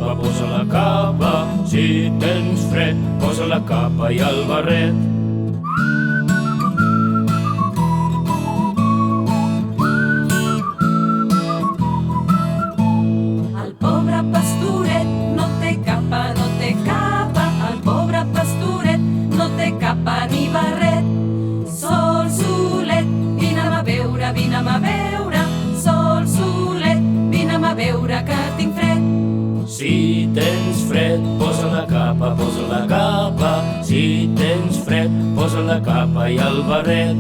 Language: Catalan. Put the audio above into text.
capa, posa la capa. Si tens fred, posa la capa i el barret. El pobre pastoret no té capa, no té capa. El pobre pastoret no té capa ni barret. Sol solet, vine'm a veure, vine'm a veure. Sol solet, vine'm a veure que tinc fred. Si tens fred, posa la capa, posa la capa. Si tens fred, posa la capa i el barret.